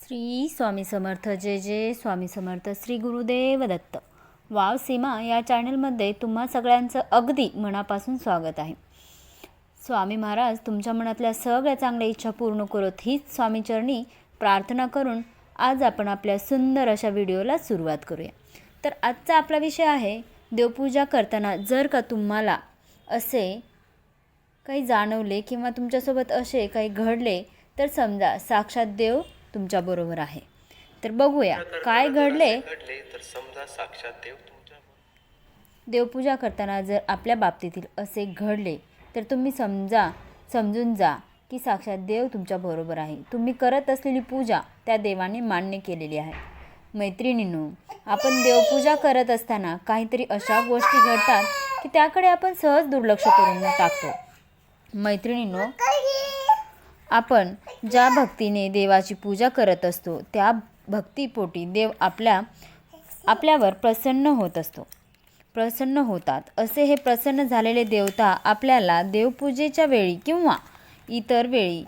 श्री स्वामी समर्थ जय जय Swami Samarth Shri Gurudev Datta. Wow सीमा या चॅनलमध्ये तुम्हा सगळ्यांचं अगदी मनापासून स्वागत आहे। स्वामी महाराज तुमच्या मनातल्या सगळ्या चांगल्या इच्छा पूर्ण करत हीच स्वामीचरणी प्रार्थना करून आज आपण आपल्या सुंदर अशा व्हिडिओला सुरुवात करूया। तर आजचा आपला विषय आहे देवपूजा करताना जर का तुम्हाला असे काही जाणवले किंवा तुमच्यासोबत असे काही घडले तर समजा साक्षात देव तुमच्या बरोबर आहे। तर बघूया काय घडले तर समजा साक्षात देव तुमच्या देवपूजा करताना जर आपल्या बाबतीतील असे घडले तर तुम्ही समजून जा की साक्षात देव तुमच्या बरोबर आहे। तुम्ही करत असलेली पूजा त्या देवाने मान्य केलेली आहे। मैत्रिणींनो, आपण देवपूजा करत असताना काहीतरी अशा गोष्टी घडतात की त्याकडे आपण सहज दुर्लक्ष करून टाकतो। मैत्रिणींनो, आपण ज्या भक्तीने देवाची पूजा करत असतो त्या भक्तीपोटी देव आपल्यावर प्रसन्न होतात। असे हे प्रसन्न झालेले देवता आपल्याला देवपूजेच्या वेळी किंवा इतर वेळी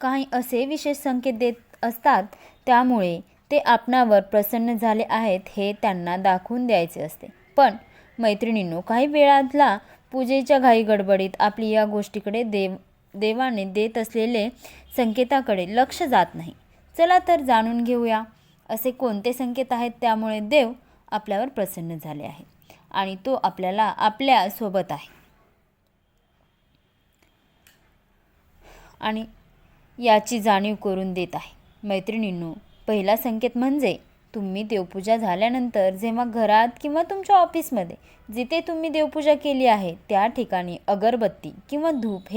काही असे विशेष संकेत देत असतात, त्यामुळे ते आपणावर प्रसन्न झाले आहेत हे त्यांना दाखवून द्यायचे असते। पण मैत्रिणींनो, काही वेळातला पूजेच्या घाई गडबडीत आपली या गोष्टीकडे देवाने देत असलेले संकेताकडे लक्ष जात नाही। चला तर जाणून घेऊया असे कोणते संकेत आहेत त्यामुळे देव आपल्यावर प्रसन्न झाले आहे आणि तो आपल्या सोबत आहे आणि याची जाणीव करून देत आहे। मैत्रिणींनो, पहिला संकेत म्हणजे तुम्ही देवपूजा झाल्यानंतर जेव्हा घरात किंवा तुमच्या ऑफिसमध्ये जिथे तुम्ही देवपूजा केली आहे त्या ठिकाणी अगरबत्ती किंवा धूप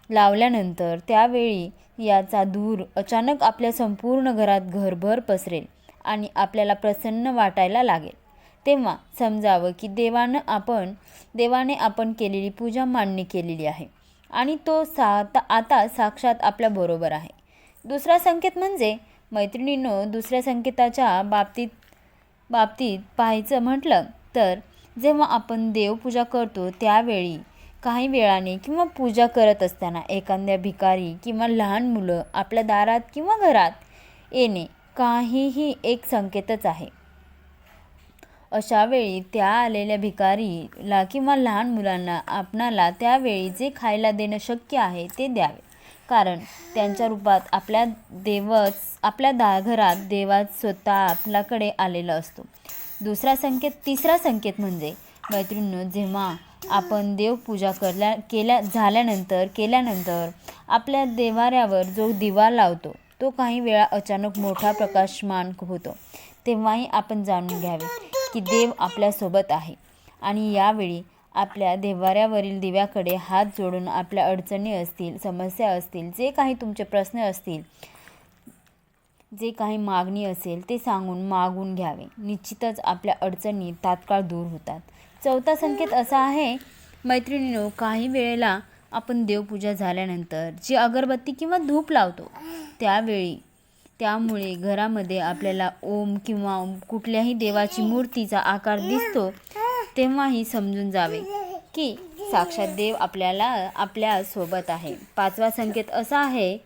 लावल्यानंतर त्यावेळी याचा धूर अचानक आपल्या संपूर्ण घरात घरभर पसरेल आणि आपल्याला प्रसन्न वाटायला लागेल। तेव्हा समजावं की देवाने आपण केलेली पूजा मान्य केलेली आहे आणि तो आता साक्षात आपल्या बरोबर आहे। दुसरा संकेत म्हणजे मैत्रिणींनो, दुसऱ्या संकेताच्या बाबतीत पाहायचं म्हटलं तर जेव्हा आपण देवपूजा करतो त्यावेळी काही वेळाने किंवा पूजा करत असताना एखाद्या भिकारी किंवा लहान मुलं आपल्या दारात किंवा घरात येणे काहीही एक संकेतच आहे। अशा वेळी त्या आलेल्या भिकारीला किंवा लहान मुलांना आपणाला त्यावेळी जे खायला देणं शक्य आहे ते द्यावे, कारण त्यांच्या रूपात आपल्या घरात देवाच स्वतः आपल्याकडे आलेला असतो। तिसरा संकेत म्हणजे मैत्रिणींनो, जेव्हा आपण देवपूजा केल्यानंतर आपल्या देवाऱ्यावर जो दिवा लावतो तो काही वेळा अचानक मोठा प्रकाशमान होतो, तेव्हाही आपण जाणून घ्यावे की देव आपल्यासोबत आहे आणि यावेळी आपल्या देवाऱ्यावरील दिव्याकडे हात जोडून आपल्या अडचणी असतील, समस्या असतील, जे काही तुमचे प्रश्न असतील, जे काही मागणी असेल ते मागून घ्यावे। निश्चितच आपल्या अडचणी तात्काळ दूर होतात। चौथा संकेत असा आहे मैत्रिणींनो, काही वेळेला आपण देवपूजा झाल्यानंतर जी अगरबत्ती किंवा धूप लावतो त्यामुळे घरामध्ये आपल्याला ओम किंवा कुठल्याही देवाची मूर्तीचा आकार दिसतो, तेव्हाही समजून जावे की साक्षात देव आपल्या सोबत आहे। पाचवा संकेत असा आहे,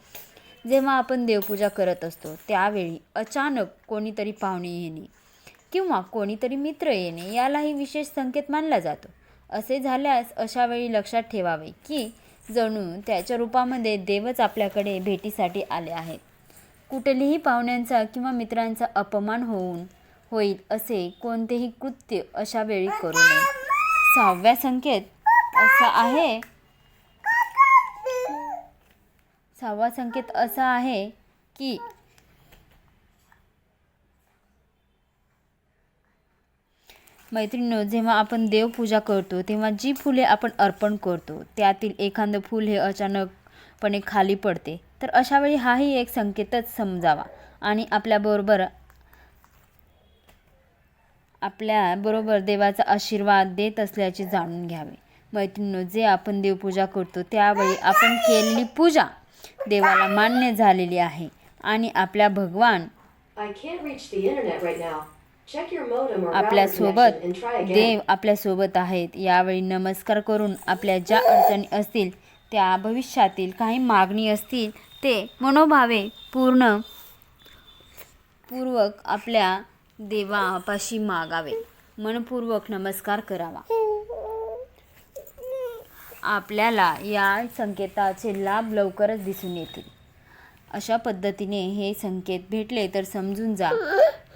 जेव्हा आपण देवपूजा करत असतो त्यावेळी अचानक कोणीतरी पाहुणे येणे किंवा कोणीतरी मित्र येणे यालाही विशेष संकेत मानला जातो। असे झाल्यास अशा वेळी लक्षात ठेवावे की जणू त्याच्या रूपामध्ये देवच आपल्याकडे भेटीसाठी आले आहेत। कुठलेही पाहुण्यांचा किंवा मित्रांचा अपमान होईल असे कोणतेही कृत्य अशा वेळी करू नये। सहावा संकेत असा आहे की मैत्रिणींनो, जेव्हा आपण देवपूजा करतो तेव्हा जी फुले आपण अर्पण करतो त्यातील एखादं फूल हे अचानकपणे खाली पडते, तर अशा वेळी हाही एक संकेतच समजावा आणि आपल्याबरोबर देवाचा आशीर्वाद देत असल्याचे जाणून घ्यावे। मैत्रिणींनो, जे आपण देवपूजा करतो त्यावेळी आपण केलेली पूजा देवाला मान्य झालेली आहे आणि देव आपल्यासोबत आहेत। यावेळी नमस्कार करून आपल्या ज्या अडचणी असतील त्या भविष्यातील काही मागणी असतील ते मनोभावे पूर्वक आपल्या देवापाशी मागावे. मनपूर्वक नमस्कार करावा. आपल्याला या संकेताचे लाभ लवकरच दिसून येतील. अशा पद्धतीने हे संकेत भेटले तर समजून जा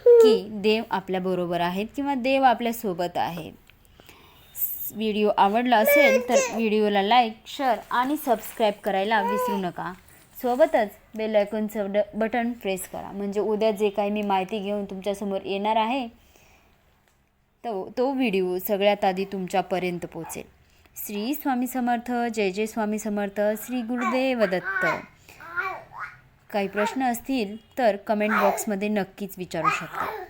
की देव आपल्याबरोबर आहेत किंवा देव आपल्यासोबत आहेत. व्हिडिओ आवडला असेल तर व्हिडिओला लाईक, शेअर आणि सबस्क्राईब करायला विसरू नका. सोबतच बेल आयकॉनचं बटन प्रेस करा, म्हणजे उद्या जे काही मी माहिती घेऊन तुमच्यासमोर येणार आहे तो व्हिडिओ सगळ्यात आधी तुमच्यापर्यंत पोहोचेल. श्री स्वामी समर्थ. जय जय स्वामी समर्थ. श्री गुरुदेव दत्त. काही प्रश्न असतील तर कमेंट बॉक्समध्ये नक्कीच विचारू शकता.